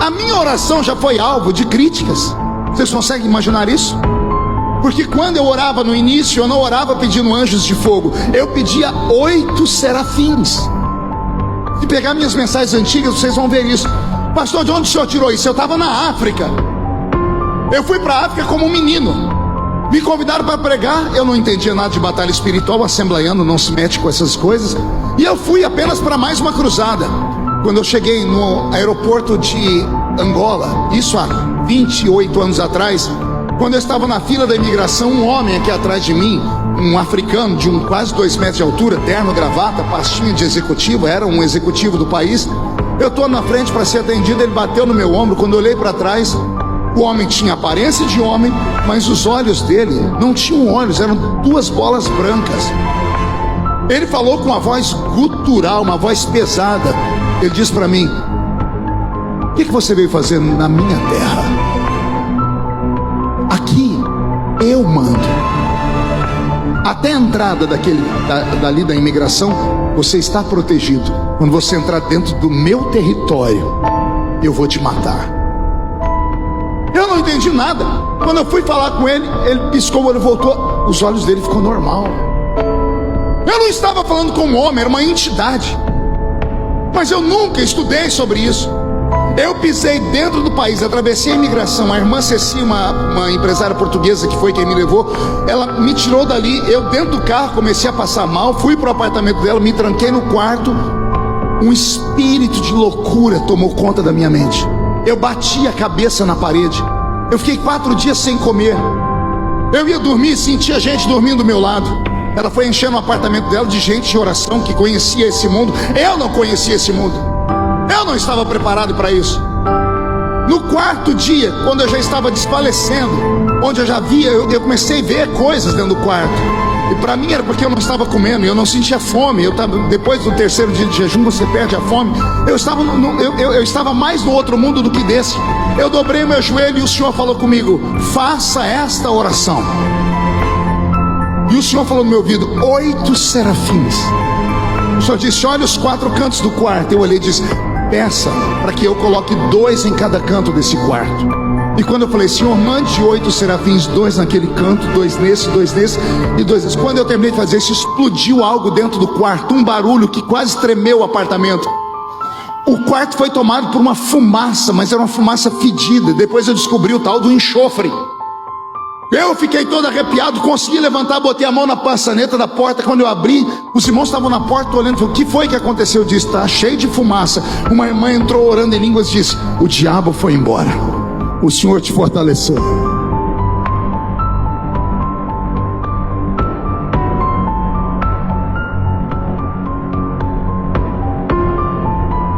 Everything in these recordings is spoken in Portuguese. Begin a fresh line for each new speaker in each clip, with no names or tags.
A minha oração já foi alvo de críticas. Vocês conseguem imaginar isso? Porque quando eu orava no início, eu não orava pedindo anjos de fogo, eu pedia 8 serafins. Se pegar minhas mensagens antigas, vocês vão ver isso. Pastor, de onde o senhor tirou isso? Eu estava na África. Eu fui para a África como um menino. Me convidaram para pregar. Eu não entendia nada de batalha espiritual. O assembleiano não se mete com essas coisas. E eu fui apenas para mais uma cruzada. Quando eu cheguei no aeroporto de Angola, isso há 28 anos atrás, quando eu estava na fila da imigração, um homem aqui atrás de mim, um africano de quase 2 metros de altura, terno, gravata, pastinha de executivo, era um executivo do país. Eu estou na frente para ser atendido, ele bateu no meu ombro. Quando eu olhei para trás, o homem tinha aparência de homem, mas os olhos dele não tinham olhos, eram 2 bolas brancas. Ele falou com uma voz gutural, uma voz pesada. Ele disse para mim: o que você veio fazer na minha terra? Aqui eu mando. Até a entrada dali da imigração, você está protegido. Quando você entrar dentro do meu território, eu vou te matar. Eu não entendi nada. Quando eu fui falar com ele, ele piscou o olho, voltou, os olhos dele ficou normal. Eu não estava falando com um homem, era uma entidade. Mas eu nunca estudei sobre isso. Eu pisei dentro do país, atravessei a imigração. A irmã Ceci, uma empresária portuguesa que foi quem me levou, ela me tirou dali. Eu dentro do carro comecei a passar mal, fui para o apartamento dela, me tranquei no quarto. Um espírito de loucura tomou conta da minha mente. Eu bati a cabeça na parede. Eu fiquei 4 dias sem comer. Eu ia dormir e sentia gente dormindo do meu lado. Ela foi enchendo o apartamento dela de gente de oração que conhecia esse mundo. Eu não conhecia esse mundo. Eu não estava preparado para isso. No 4º dia, quando eu já estava desfalecendo, onde eu já via, eu comecei a ver coisas dentro do quarto. E para mim era porque eu não estava comendo, eu não sentia fome. Depois do 3º dia de jejum, você perde a fome. Eu estava mais no outro mundo do que desse. Eu dobrei meu joelho e o Senhor falou comigo: faça esta oração. E o Senhor falou no meu ouvido: 8 serafins. O Senhor disse: olha os 4 cantos do quarto. Eu olhei e disse: peça para que eu coloque 2 em cada canto desse quarto. E quando eu falei: Senhor, mande 8 serafins, 2 naquele canto, 2 nesse, 2 nesse e 2 nesse. Quando eu terminei de fazer isso, explodiu algo dentro do quarto, um barulho que quase tremeu o apartamento. O quarto foi tomado por uma fumaça, mas era uma fumaça fedida. Depois eu descobri o tal do enxofre. Eu fiquei todo arrepiado, consegui levantar, botei a mão na maçaneta da porta. Quando eu abri, os irmãos estavam na porta olhando. Falei: o que foi que aconteceu? Eu disse: está cheio de fumaça. Uma irmã entrou orando em línguas e disse: o diabo foi embora, o Senhor te fortaleceu.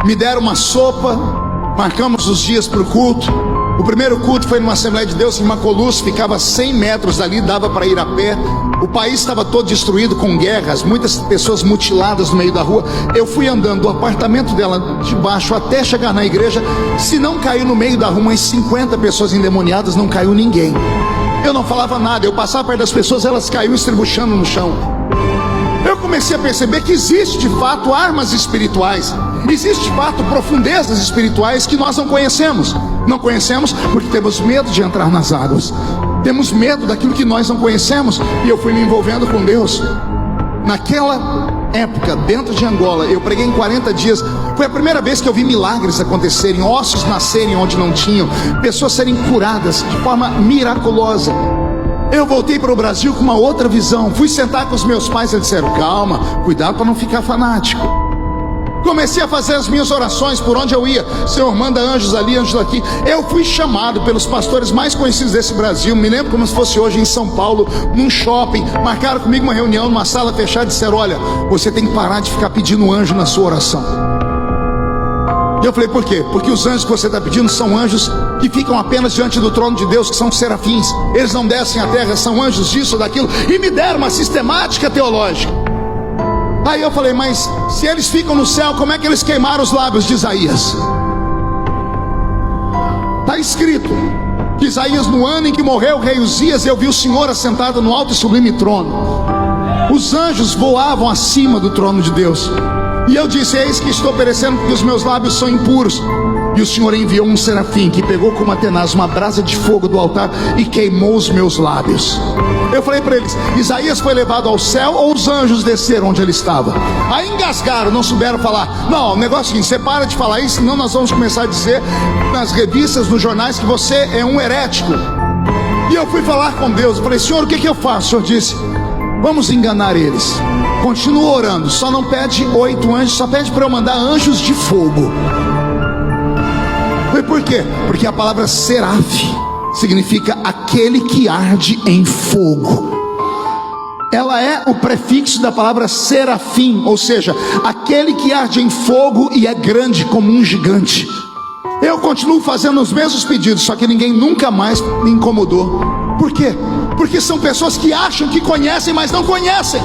Me deram uma sopa, marcamos os dias para o culto. O primeiro culto foi numa Assembleia de Deus em Macoluço, ficava 100 metros dali, dava para ir a pé. O país estava todo destruído com guerras, muitas pessoas mutiladas no meio da rua. Eu fui andando do apartamento dela de baixo até chegar na igreja. Se não caiu no meio da rua umas 50 pessoas endemoniadas, não caiu ninguém. Eu não falava nada, eu passava perto das pessoas, elas caíam estribuchando no chão. Eu comecei a perceber que existe de fato armas espirituais, existe de fato profundezas espirituais que nós não conhecemos. Não conhecemos porque temos medo de entrar nas águas, temos medo daquilo que nós não conhecemos. E eu fui me envolvendo com Deus. Naquela época, dentro de Angola, eu preguei em 40 dias. Foi a primeira vez que eu vi milagres acontecerem, ossos nascerem onde não tinham, pessoas serem curadas de forma miraculosa. Eu voltei para o Brasil com uma outra visão. Fui sentar com os meus pais, eles disseram: calma, cuidado para não ficar fanático. Comecei a fazer as minhas orações por onde eu ia. Senhor, manda anjos ali, anjos aqui. Eu fui chamado pelos pastores mais conhecidos desse Brasil. Me lembro como se fosse hoje em São Paulo, num shopping. Marcaram comigo uma reunião numa sala fechada e disseram: olha, você tem que parar de ficar pedindo anjo na sua oração. E eu falei: por quê? Porque os anjos que você está pedindo são anjos que ficam apenas diante do trono de Deus, que são serafins. Eles não descem à terra, são anjos disso, daquilo. E me deram uma sistemática teológica. Aí eu falei: mas se eles ficam no céu, como é que eles queimaram os lábios de Isaías? Está escrito que Isaías, no ano em que morreu o rei Uzias, eu vi o Senhor assentado no alto e sublime trono. Os anjos voavam acima do trono de Deus. E eu disse: eis que estou perecendo porque os meus lábios são impuros. E o Senhor enviou um serafim que pegou com uma tenaz uma brasa de fogo do altar e queimou os meus lábios. Eu falei para eles: Isaías foi levado ao céu ou os anjos desceram onde ele estava? Aí engasgaram, não souberam falar. Não, o negócio é o seguinte: você para de falar isso, senão nós vamos começar a dizer nas revistas, nos jornais, que você é um herético. E eu fui falar com Deus, eu falei: Senhor, o que eu faço? O Senhor disse: vamos enganar eles. Continua orando, só não pede 8 anjos, só pede para eu mandar anjos de fogo. E por quê? Porque a palavra seraf significa aquele que arde em fogo. Ela é o prefixo da palavra serafim, ou seja, aquele que arde em fogo e é grande como um gigante. Eu continuo fazendo os mesmos pedidos, só que ninguém nunca mais me incomodou. Por quê? Porque são pessoas que acham que conhecem, mas não conhecem.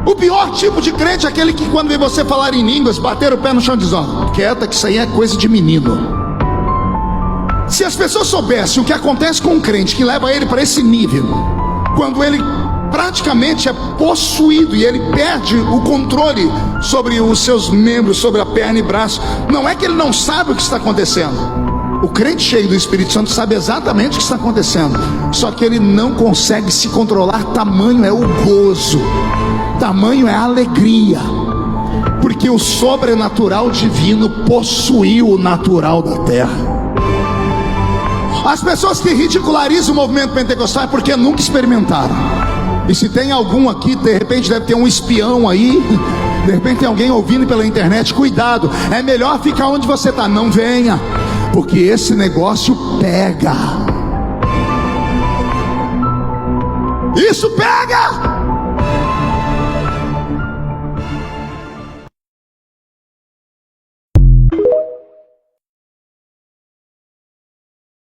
O pior tipo de crente é aquele que, quando vê você falar em línguas, bater o pé no chão e diz: ó, quieta, que isso aí é coisa de menino. Se as pessoas soubessem o que acontece com um crente que leva ele para esse nível, quando ele praticamente é possuído e ele perde o controle sobre os seus membros, sobre a perna e braço, não é que ele não sabe o que está acontecendo. O crente cheio do Espírito Santo sabe exatamente o que está acontecendo, só que ele não consegue se controlar. Tamanho é o gozo, tamanho é a alegria, porque o sobrenatural divino possuiu o natural da terra. As pessoas que ridicularizam o movimento pentecostal é porque nunca experimentaram. E se tem algum aqui, de repente deve ter um espião aí, de repente tem alguém ouvindo pela internet, cuidado, é melhor ficar onde você está, não venha, porque esse negócio pega. Isso pega!